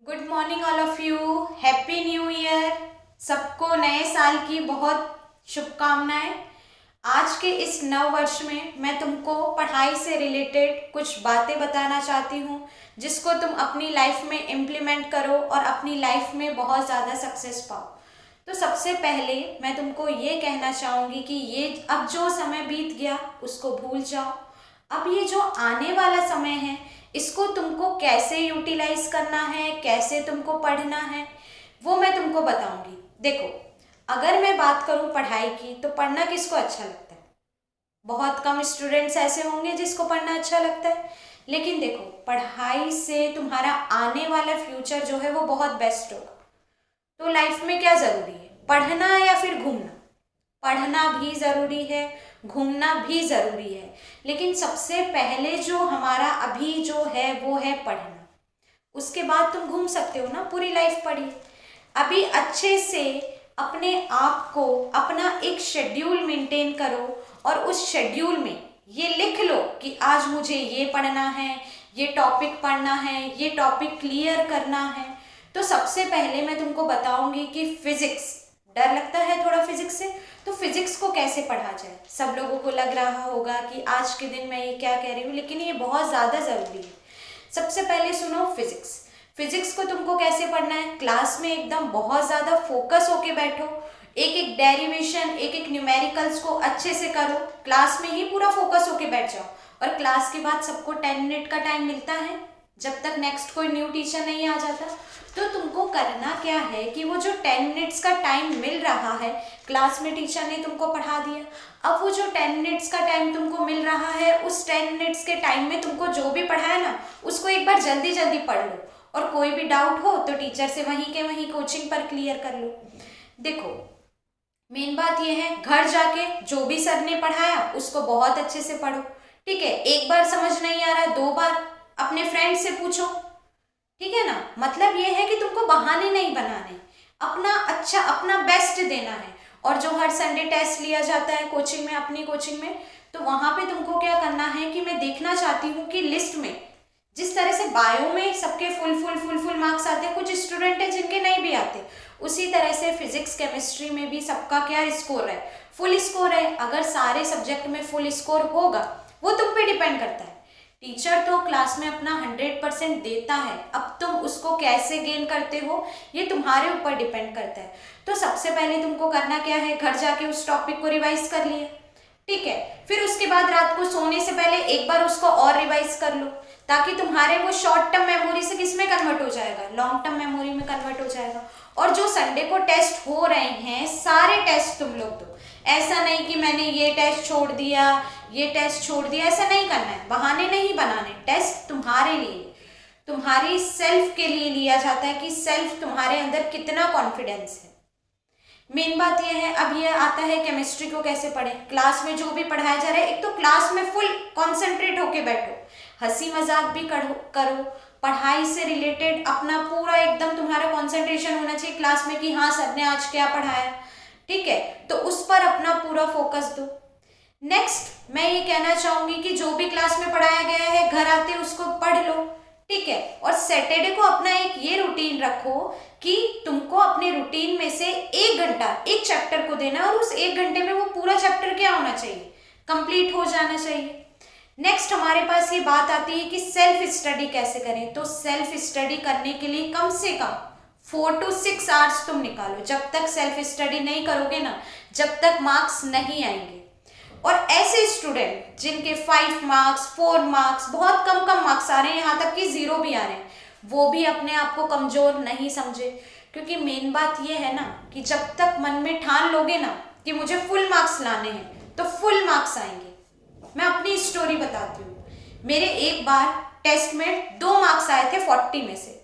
Good morning all of you. Happy new year. सबको नए साल की बहुत शुभकामनाएं। आज के इस नव वर्ष में मैं तुमको पढ़ाई से रिलेटेड कुछ बातें बताना चाहती हूँ जिसको तुम अपनी लाइफ में इम्प्लीमेंट करो और अपनी लाइफ में बहुत ज़्यादा सक्सेस पाओ। तो सबसे पहले मैं तुमको ये कहना चाहूँगी कि ये अब जो समय बीत गया उसको भूल जाओ। अब ये जो आने वाला समय है इसको तुमको कैसे यूटिलाइज करना है, कैसे तुमको पढ़ना है, वो मैं तुमको बताऊंगी। देखो, अगर मैं बात करूं पढ़ाई की तो पढ़ना किसको अच्छा लगता है? बहुत कम स्टूडेंट्स ऐसे होंगे जिसको पढ़ना अच्छा लगता है। लेकिन देखो, पढ़ाई से तुम्हारा आने वाला फ्यूचर जो है वो बहुत बेस्ट होगा। तो लाइफ में क्या ज़रूरी है, पढ़ना या फिर घूमना? पढ़ना भी ज़रूरी है, घूमना भी ज़रूरी है, लेकिन सबसे पहले जो हमारा अभी जो है वो है पढ़ना। उसके बाद तुम घूम सकते हो ना, पूरी लाइफ पढ़ी। अभी अच्छे से अपने आप को अपना एक शेड्यूल मेंटेन करो और उस शेड्यूल में ये लिख लो कि आज मुझे ये पढ़ना है, ये टॉपिक पढ़ना है, ये टॉपिक क्लियर करना है। तो सबसे पहले मैं तुमको बताऊंगी कि फिजिक्स, डर लगता है थोड़ा फिजिक्स से, तो फिजिक्स को कैसे पढ़ा जाए। सब लोगों को लग रहा होगा कि आज के दिन मैं ये क्या कह रही हूँ, लेकिन ये बहुत ज़्यादा ज़रूरी है। सबसे पहले सुनो फिजिक्स। फिजिक्स को तुमको कैसे पढ़ना है, क्लास में एकदम बहुत ज़्यादा फोकस होके बैठो, एक एक डेरिवेशन, एक एक न्यूमेरिकल्स को अच्छे से करो, क्लास में ही पूरा फोकस होके बैठ जाओ। और क्लास के बाद सबको 10 मिनट का टाइम मिलता है जब तक नेक्स्ट कोई न्यू टीचर नहीं आ जाता। तो तुमको करना क्या है कि वो जो 10 मिनट्स का टाइम मिल रहा है, क्लास में टीचर ने तुमको पढ़ा दिया, अब वो जो 10 मिनट्स का टाइम तुमको मिल रहा है, उस 10 मिनट्स के टाइम में तुमको जो भी पढ़ा है ना, उसको एक बार जल्दी जल्दी पढ़ लो। और कोई भी डाउट हो तो टीचर से वहीं के वहीं कोचिंग पर क्लियर कर लो। देखो, मेन बात यह है, घर जाके जो भी सर ने पढ़ाया उसको बहुत अच्छे से पढ़ो। ठीक है, एक बार समझ नहीं आ रहा, 2 बार अपने फ्रेंड से पूछो। ठीक है ना, मतलब ये है कि तुमको बहाने नहीं बनाने, अपना अच्छा, अपना बेस्ट देना है। और जो हर संडे टेस्ट लिया जाता है कोचिंग में, अपनी कोचिंग में, तो वहां पे तुमको क्या करना है कि मैं देखना चाहती हूँ कि लिस्ट में जिस तरह से बायो में सबके फुल मार्क्स आते हैं, कुछ स्टूडेंट है जिनके नहीं भी आते, उसी तरह से फिजिक्स केमिस्ट्री में भी सबका क्या स्कोर है, फुल स्कोर है। अगर सारे सब्जेक्ट में फुल स्कोर होगा, वो तुम पे डिपेंड करता है। टीचर तो क्लास में अपना 100% देता है, अब तुम उसको कैसे गेन करते हो ये तुम्हारे ऊपर डिपेंड करता है। तो सबसे पहले तुमको करना क्या है, घर जाके उस टॉपिक को रिवाइज कर लिया। ठीक है, फिर उसके बाद रात को सोने से पहले एक बार उसको और रिवाइज कर लो, ताकि तुम्हारे वो शॉर्ट टर्म मेमोरी से किस में कन्वर्ट हो जाएगा, लॉन्ग टर्म मेमोरी में कन्वर्ट हो जाएगा। और जो संडे को टेस्ट हो रहे हैं, सारे टेस्ट तुम लोग दो। ऐसा नहीं कि मैंने ये टेस्ट छोड़ दिया, ये टेस्ट छोड़ दिया, ऐसा नहीं करना है, बहाने नहीं बनाने। टेस्ट तुम्हारे लिए, तुम्हारी सेल्फ के लिए लिया जाता है कि सेल्फ तुम्हारे अंदर कितना कॉन्फिडेंस है। मेन बात यह है, अब ये आता है केमिस्ट्री को कैसे पढ़ें। क्लास में जो भी पढ़ाया जा रहा है, एक तो क्लास में फुल कॉन्सेंट्रेट होके बैठो, हंसी मजाक भी करो, पढ़ाई से रिलेटेड अपना पूरा एकदम तुम्हारा कॉन्सेंट्रेशन होना चाहिए क्लास में कि हाँ सर ने आज क्या पढ़ाया। ठीक है, तो उस पर अपना पूरा फोकस दो। नेक्स्ट मैं ये कहना चाहूंगी कि जो भी क्लास में पढ़ाया गया है, घर आते उसको पढ़ लो। ठीक है, और सैटरडे को अपना एक ये रूटीन रखो कि तुमको अपने रूटीन में से 1 घंटा एक चैप्टर को देना, और उस 1 घंटे में वो पूरा चैप्टर क्या होना चाहिए, कंप्लीट हो जाना चाहिए। नेक्स्ट हमारे पास ये बात आती है कि सेल्फ स्टडी कैसे करें। तो सेल्फ स्टडी करने के लिए कम से कम 4 to 6 आवर्स तुम निकालो। जब तक सेल्फ स्टडी नहीं करोगे ना, जब तक मार्क्स नहीं आएंगे। और ऐसे स्टूडेंट जिनके 5 मार्क्स, 4 मार्क्स, बहुत कम कम मार्क्स आ रहे हैं, यहाँ तक कि 0 भी आ रहे हैं, वो भी अपने आप को कमजोर नहीं समझे। क्योंकि मेन बात ये है ना कि जब तक मन में ठान लोगे ना कि मुझे फुल मार्क्स लाने हैं, तो फुल मार्क्स आएंगे। मैं अपनी स्टोरी बताती हूँ। मेरे एक बार टेस्ट में 2 मार्क्स आए थे 40 में से।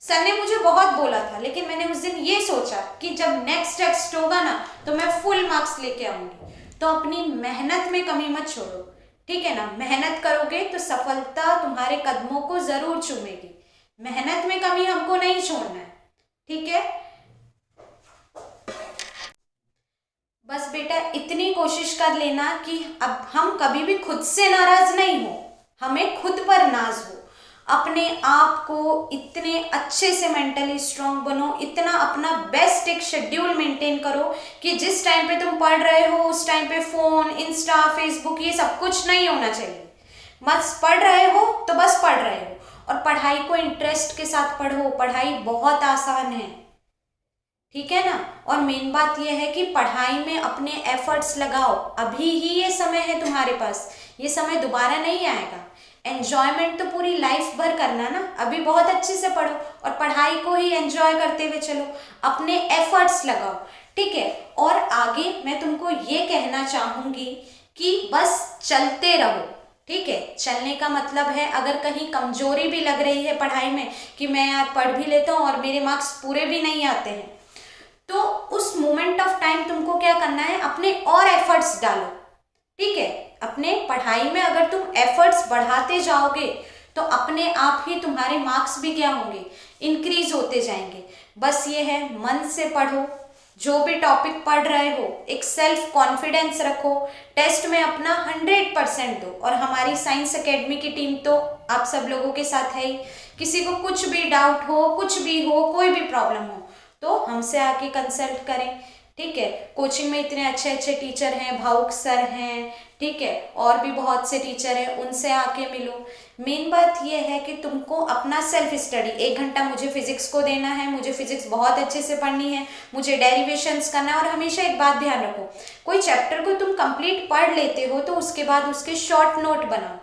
सर ने मुझे बहुत बोला था, लेकिन मैंने उस दिन ये सोचा कि जब नेक्स्ट टेस्ट होगा ना तो मैं फुल मार्क्स लेके आऊंगी। तो अपनी मेहनत में कमी मत छोड़ो। ठीक है ना, मेहनत करोगे तो सफलता तुम्हारे कदमों को जरूर चूमेगी। मेहनत में कमी हमको नहीं छोड़ना है। ठीक है, बस बेटा इतनी कोशिश कर लेना कि अब हम कभी भी खुद से नाराज नहीं हो, हमें खुद पर नाज हो। अपने आप को इतने अच्छे से मेंटली स्ट्रांग बनो, इतना अपना बेस्ट एक शेड्यूल मेंटेन करो कि जिस टाइम पे तुम पढ़ रहे हो उस टाइम पे फोन, इंस्टा, फेसबुक ये सब कुछ नहीं होना चाहिए। बस पढ़ रहे हो तो बस पढ़ रहे हो, और पढ़ाई को इंटरेस्ट के साथ पढ़ो। पढ़ाई बहुत आसान है, ठीक है ना। और मेन बात यह है कि पढ़ाई में अपने एफर्ट्स लगाओ। अभी ही ये समय है तुम्हारे पास, ये समय दोबारा नहीं आएगा। एंजॉयमेंट तो पूरी लाइफ भर करना ना, अभी बहुत अच्छे से पढ़ो और पढ़ाई को ही एंजॉय करते हुए चलो, अपने एफर्ट्स लगाओ, ठीक है। और आगे मैं तुमको ये कहना चाहूंगी कि बस चलते रहो, ठीक है। चलने का मतलब है अगर कहीं कमजोरी भी लग रही है पढ़ाई में कि मैं यार पढ़ भी लेता हूँ और मेरे मार्क्स पूरे भी नहीं आते हैं, तो उस मोमेंट ऑफ टाइम तुमको क्या करना है, अपने और एफर्ट्स डालो, ठीक है। अपने पढ़ाई में अगर तुम एफर्ट्स बढ़ाते जाओगे तो अपने आप ही तुम्हारे मार्क्स भी क्या होंगे, इंक्रीज होते जाएंगे। बस ये है, मन से पढ़ो, जो भी टॉपिक पढ़ रहे हो एक सेल्फ कॉन्फिडेंस रखो, टेस्ट में अपना 100% दो। और हमारी साइंस एकेडमी की टीम तो आप सब लोगों के साथ है ही। किसी को कुछ भी डाउट हो, कुछ भी हो, कोई भी प्रॉब्लम हो तो हमसे आके कंसल्ट करें, ठीक है। कोचिंग में इतने अच्छे अच्छे टीचर हैं, भावुक सर हैं, ठीक है, और भी बहुत से टीचर हैं, उनसे आके मिलो। मेन बात यह है कि तुमको अपना सेल्फ स्टडी 1 घंटा मुझे फिजिक्स को देना है, मुझे फिजिक्स बहुत अच्छे से पढ़नी है, मुझे डेरिवेशंस करना है। और हमेशा एक बात ध्यान रखो, कोई चैप्टर को तुम कंप्लीट पढ़ लेते हो तो उसके बाद उसके शॉर्ट नोट बनाओ,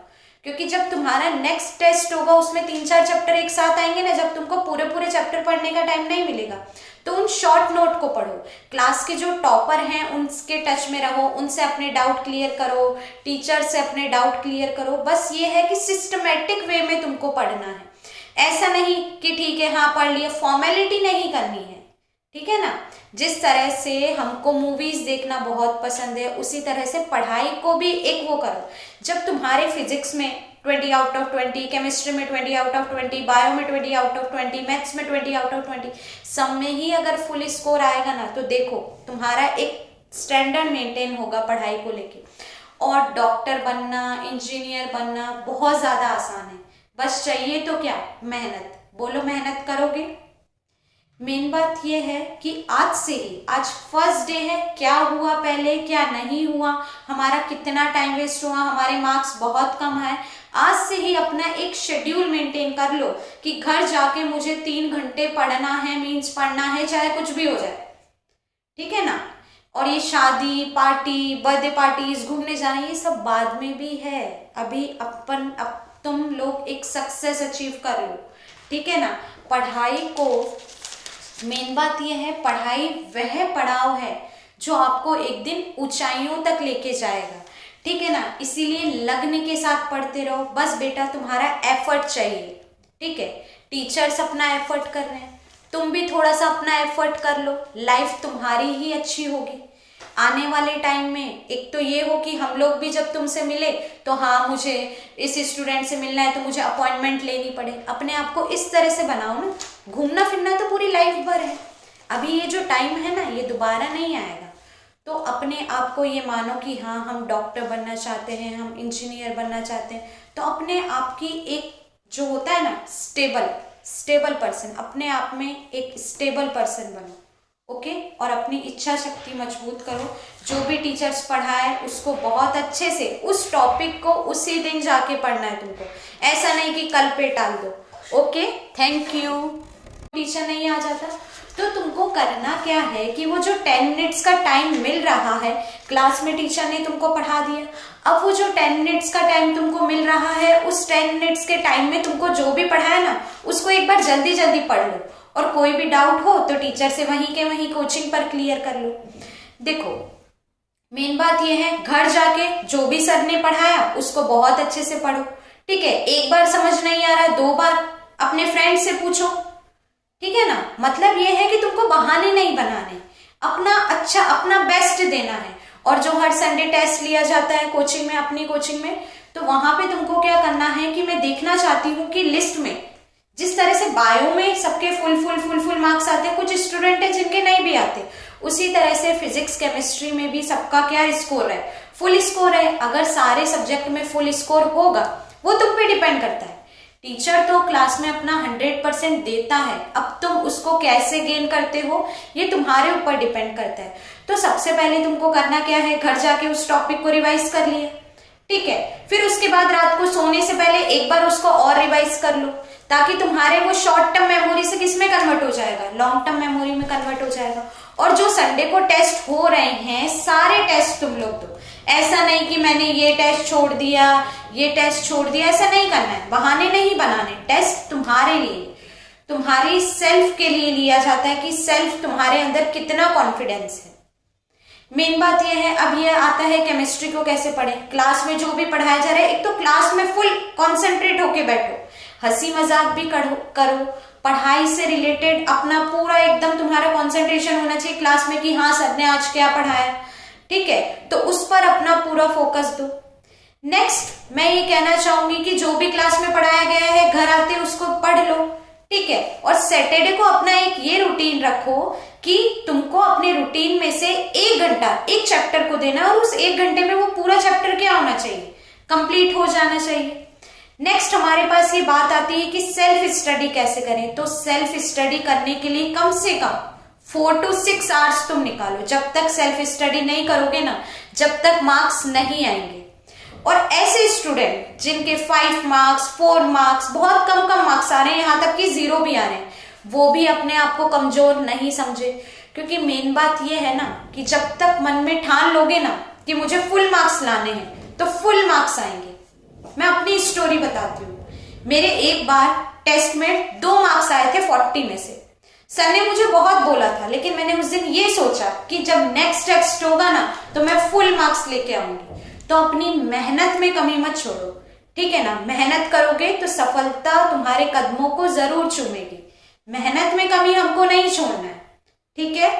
क्योंकि जब तुम्हारा नेक्स्ट टेस्ट होगा उसमें 3-4 चैप्टर एक साथ आएंगे ना, जब तुमको पूरे पूरे चैप्टर पढ़ने का टाइम नहीं मिलेगा तो उन शॉर्ट नोट को पढ़ो। क्लास के जो टॉपर हैं उनके टच में रहो, उनसे अपने डाउट क्लियर करो, टीचर से अपने डाउट क्लियर करो। बस ये है कि सिस्टमेटिक वे में तुमको पढ़ना है, ऐसा नहीं कि ठीक है हाँ पढ़ लिया, फॉर्मेलिटी नहीं करनी है, ठीक है ना। जिस तरह से हमको मूवीज देखना बहुत पसंद है उसी तरह से पढ़ाई को भी एक वो करो। जब तुम्हारे फिजिक्स में 20 आउट ऑफ 20, केमिस्ट्री में 20 आउट ऑफ 20, बायो में 20 आउट ऑफ 20, मैथ्स में 20 आउट ऑफ 20, सब में ही अगर फुल स्कोर आएगा ना तो देखो तुम्हारा एक स्टैंडर्ड मेंटेन होगा पढ़ाई को लेके। और डॉक्टर बनना, इंजीनियर बनना बहुत ज़्यादा आसान है, बस चाहिए तो क्या, मेहनत। बोलो मेहनत करोगे। मेन बात यह है कि आज से ही, आज फर्स्ट डे है, क्या हुआ पहले क्या नहीं हुआ, हमारा कितना टाइम वेस्ट हुआ, हमारे मार्क्स बहुत कम है, आज से ही अपना एक शेड्यूल मेंटेन कर लो कि घर जाके मुझे 3 घंटे पढ़ना है, मीन्स पढ़ना है चाहे कुछ भी हो जाए, ठीक है ना। और ये शादी पार्टी, बर्थडे पार्टीज, घूमने जाना, ये सब बाद में भी है, अभी अब तुम लोग एक सक्सेस अचीव कर लो, ठीक है ना। पढ़ाई को, मेन बात यह है, पढ़ाई वह पड़ाव है जो आपको एक दिन ऊंचाइयों तक लेके जाएगा, ठीक है ना। इसीलिए लगन के साथ पढ़ते रहो। बस बेटा तुम्हारा एफर्ट चाहिए, ठीक है। टीचर्स अपना एफर्ट कर रहे हैं, तुम भी थोड़ा सा अपना एफर्ट कर लो, लाइफ तुम्हारी ही अच्छी होगी आने वाले टाइम में। एक तो ये हो कि हम लोग भी जब तुमसे मिले तो हाँ मुझे इस स्टूडेंट से मिलना है तो मुझे अपॉइंटमेंट लेनी पड़े। अपने आप को इस तरह से बनाओ ना, घूमना फिरना तो पूरी लाइफ भर है, अभी ये जो टाइम है ना ये दोबारा नहीं आएगा। तो अपने आप को ये मानो कि हाँ हम डॉक्टर बनना चाहते हैं, हम इंजीनियर बनना चाहते हैं, तो अपने आप की एक जो होता है ना स्टेबल पर्सन, अपने आप में एक स्टेबल पर्सन बनो, ओके। और अपनी इच्छा शक्ति मजबूत करो, जो भी टीचर्स पढ़ाए उसको बहुत अच्छे से, उस टॉपिक को उसी दिन जाके पढ़ना है तुमको, ऐसा नहीं कि कल पे टाल दो, ओके। Thank you. टीचर नहीं आ जाता तो तुमको करना क्या है कि वो जो 10 मिनट्स का टाइम मिल रहा है क्लास में, टीचर ने तुमको पढ़ा दिया, अब वो जो 10 मिनट्स का टाइम तुमको मिल रहा है उस 10 मिनट्स के टाइम में तुमको जो भी पढ़ाया ना उसको एक बार जल्दी जल्दी पढ़ लो, और कोई भी डाउट हो तो टीचर से वहीं के वहीं कोचिंग पर क्लियर कर लो। देखो मेन बात यह है, घर जाके जो भी सर ने पढ़ाया उसको बहुत अच्छे से पढ़ो, ठीक है। एक बार समझ नहीं आ रहा 2 बार अपने फ्रेंड से पूछो, ठीक है ना। मतलब ये है कि तुमको बहाने नहीं बनाने, अपना अच्छा अपना बेस्ट देना है। और जो हर संडे टेस्ट लिया जाता है कोचिंग में, अपनी कोचिंग में, तो वहां पे तुमको क्या करना है कि मैं देखना चाहती हूँ कि लिस्ट में जिस तरह से बायो में सबके फुल मार्क्स आते हैं, कुछ स्टूडेंट है जिनके नहीं भी आते, उसी तरह से फिजिक्स केमिस्ट्री में भी सबका क्या स्कोर है, फुल स्कोर है। अगर सारे सब्जेक्ट में फुल स्कोर होगा वो तुम पे डिपेंड करता है, टीचर तो क्लास में अपना 100% देता है, अब तुम उसको कैसे गेन करते हो ये तुम्हारे ऊपर डिपेंड करता है। तो सबसे पहले तुमको करना क्या है, घर जाके उस टॉपिक को रिवाइज कर लिया, ठीक है। फिर उसके बाद रात को सोने से पहले एक बार उसको और रिवाइज कर लो, ताकि तुम्हारे वो शॉर्ट टर्म मेमोरी से किसमें कन्वर्ट हो जाएगा, लॉन्ग टर्म मेमोरी में कन्वर्ट हो जाएगा। और जो संडे को टेस्ट हो रहे हैं सारे टेस्ट तुम लोग दो, ऐसा नहीं कि मैंने ये टेस्ट छोड़ दिया ये टेस्ट छोड़ दिया, ऐसा नहीं करना है, बहाने नहीं बनाने। टेस्ट तुम्हारे लिए, तुम्हारी सेल्फ के लिए लिया जाता है कि सेल्फ तुम्हारे अंदर कितना कॉन्फिडेंस है। मेन बात यह है, अब ये आता है केमिस्ट्री को कैसे पढ़ें। क्लास में जो भी पढ़ाया जा रहा है, एक तो क्लास में फुल कॉन्सेंट्रेट होके बैठो, हंसी मजाक भी करो, पढ़ाई से रिलेटेड अपना पूरा एकदम तुम्हारा कंसंट्रेशन होना चाहिए क्लास में कि हाँ सर ने आज क्या पढ़ाया, ठीक है, तो उस पर अपना पूरा फोकस दो। नेक्स्ट मैं ये कहना चाहूंगी कि जो भी क्लास में पढ़ाया गया है घर आते उसको पढ़ लो, ठीक है। और सैटरडे को अपना एक ये रूटीन रखो कि तुमको अपने रूटीन में से 1 घंटा एक चैप्टर को देना, और उस 1 घंटे में वो पूरा चैप्टर क्या होना चाहिए, कंप्लीट हो जाना चाहिए। नेक्स्ट हमारे पास ये बात आती है कि सेल्फ स्टडी कैसे करें। तो सेल्फ स्टडी करने के लिए कम से कम 4 to 6 आवर्स तुम निकालो। जब तक सेल्फ स्टडी नहीं करोगे ना, जब तक मार्क्स नहीं आएंगे। और ऐसे स्टूडेंट जिनके 5 मार्क्स 4 मार्क्स बहुत कम मार्क्स आ रहे हैं, यहां तक कि 0 भी आ रहे हैं, वो भी अपने आप को कमजोर नहीं समझे। क्योंकि मेन बात ये है ना कि जब तक मन में ठान लोगे ना कि मुझे फुल मार्क्स लाने हैं, तो फुल मार्क्स आएंगे। मैं अपनी स्टोरी बताती हूँ। मेरे एक बार टेस्ट में 2 मार्क्स आए थे 40 में से। सर ने मुझे बहुत बोला था, लेकिन मैंने उस दिन ये सोचा कि जब नेक्स्ट टेस्ट होगा ना तो मैं फुल मार्क्स लेके आऊंगी। तो अपनी मेहनत में कमी मत छोड़ो, ठीक है ना। मेहनत करोगे तो सफलता तुम्हारे कदमों को जरूर चूमेगी। मेहनत में कमी हमको नहीं छोड़ना है, ठीक है।